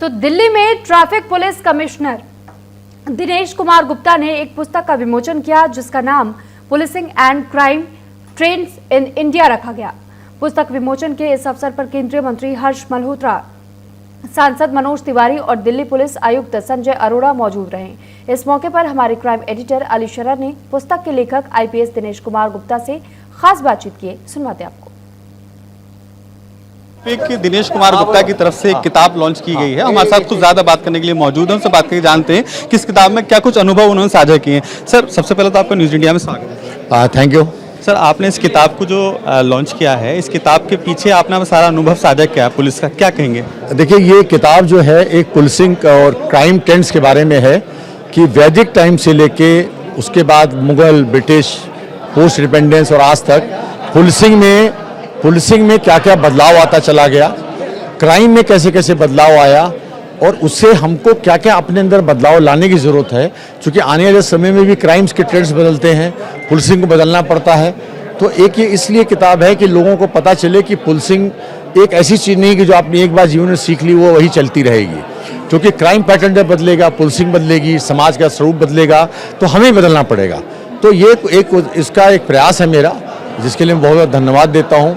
तो दिल्ली में traffic police commissioner Dinesh Kumar Gupta ने एक पुस्तक का विमोचन किया जिसका नाम policing and crime trends in India रखा गया। पुस्तक विमोचन के इस अवसर पर केंद्रीय मंत्री हर्ष मल्होत्रा, सांसद मनोज तिवारी और दिल्ली पुलिस आयुक्त संजय अरोड़ा मौजूद रहे। इस मौके पर हमारे क्राइम एडिटर अली शरर ने पुस्तक के लेखक आईपीएस दिनेश कुमार गुप्ता से खास बातचीत की। सुनवाते आपको। दिनेश कुमार गुप्ता की तरफ से एक किताब लॉन्च की गई है। हमारे साथ कुछ ज्यादा बात करने के लिए मौजूद है, उनसे बात करके जानते हैं कि इस किताब में क्या कुछ अनुभव उन्होंने साझा किए हैं। सर, सबसे पहले तो आपका न्यूज इंडिया में स्वागत है। थैंक यू सर, आपने इस किताब को जो लॉन्च किया है, इस किताब के पीछे आपने सारा अनुभव साझा किया पुलिस का, क्या कहेंगे? देखिए, ये किताब जो है एक पुलिसिंग और क्राइम ट्रेंड्स के बारे में है कि वैदिक टाइम से लेके उसके बाद मुगल, ब्रिटिश, पोस्ट इंडिपेंडेंस और आज तक पुलिसिंग में क्या क्या बदलाव आता चला गया, क्राइम में कैसे कैसे बदलाव आया और उससे हमको क्या क्या अपने अंदर बदलाव लाने की ज़रूरत है। क्योंकि आने वाले समय में भी क्राइम्स के ट्रेंड्स बदलते हैं, पुलिसिंग को बदलना पड़ता है। तो एक ये इसलिए किताब है कि लोगों को पता चले कि पुलिसिंग एक ऐसी चीज़ नहीं कि जो आपने एक बार जीवन में सीख ली वो वही चलती रहेगी। क्योंकि क्राइम पैटर्न जब बदलेगा, पुलिसिंग बदलेगी, समाज का स्वरूप बदलेगा, तो हमें बदलना पड़ेगा। तो ये इसका एक प्रयास है मेरा, जिसके लिए मैं बहुत बहुत धन्यवाद देता हूँ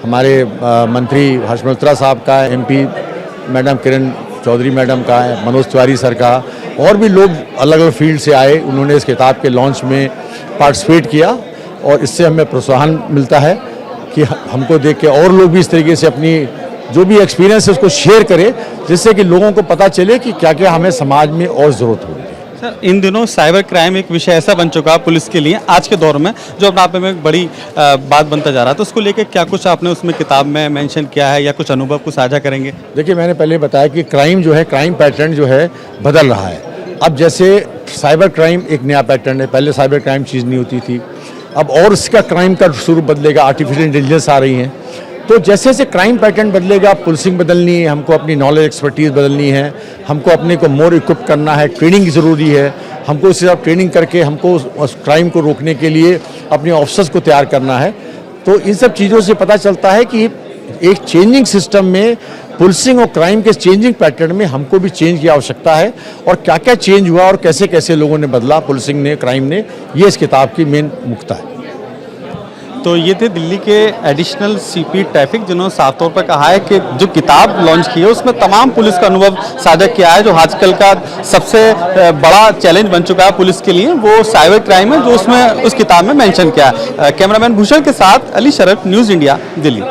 हमारे मंत्री हर्ष मल्होत्रा साहब का, MP madam Kiran Chaudhary madam का, मनोज तिवारी सर का, और भी लोग अलग अलग फील्ड से आए। उन्होंने इस किताब के लॉन्च में पार्टिसिपेट किया और इससे हमें प्रोत्साहन मिलता है कि हमको देख के और लोग भी इस तरीके से अपनी जो भी एक्सपीरियंस है उसको शेयर करें, जिससे कि लोगों को पता चले कि क्या क्या हमें समाज में और ज़रूरत होगी। सर, इन दिनों साइबर क्राइम एक विषय ऐसा बन चुका है पुलिस के लिए आज के दौर में, जो अपने आप में एक बड़ी बात बनता जा रहा है। तो उसको लेकर क्या कुछ आपने उसमें किताब में मेंशन किया है या कुछ अनुभव को साझा करेंगे? देखिए, मैंने पहले बताया कि क्राइम जो है, क्राइम पैटर्न जो है बदल रहा है। अब जैसे साइबर क्राइम एक नया पैटर्न है, पहले साइबर क्राइम चीज़ नहीं होती थी, अब और इसका क्राइम का स्वरूप बदलेगा, आर्टिफिशियल इंटेलिजेंस आ रही हैं। तो जैसे जैसे क्राइम पैटर्न बदलेगा, पुलिसिंग बदलनी है, हमको अपनी नॉलेज एक्सपर्टीज बदलनी है, हमको अपने को मोर इक्विप करना है, ट्रेनिंग ज़रूरी है, हमको इससे आप ट्रेनिंग करके हमको उस क्राइम को रोकने के लिए अपने ऑफिसर्स को तैयार करना है। तो इन सब चीज़ों से पता चलता है कि एक चेंजिंग सिस्टम में पुलिसिंग और क्राइम के चेंजिंग पैटर्न में हमको भी चेंज की आवश्यकता है और क्या क्या चेंज हुआ और कैसे कैसे लोगों ने बदला, पुलिसिंग ने, क्राइम ने, ये इस किताब की मेन मुख्यता है। तो ये थे दिल्ली के एडिशनल सीपी ट्रैफिक, जिन्होंने साफ तौर पर कहा है कि जो किताब लॉन्च की है उसमें तमाम पुलिस का अनुभव साझा किया है। जो आजकल का सबसे बड़ा चैलेंज बन चुका है पुलिस के लिए, वो साइबर क्राइम है, जो उसमें उस किताब में मेंशन किया है। कैमरामैन भूषण के साथ अली शरफ, न्यूज़ इंडिया, दिल्ली।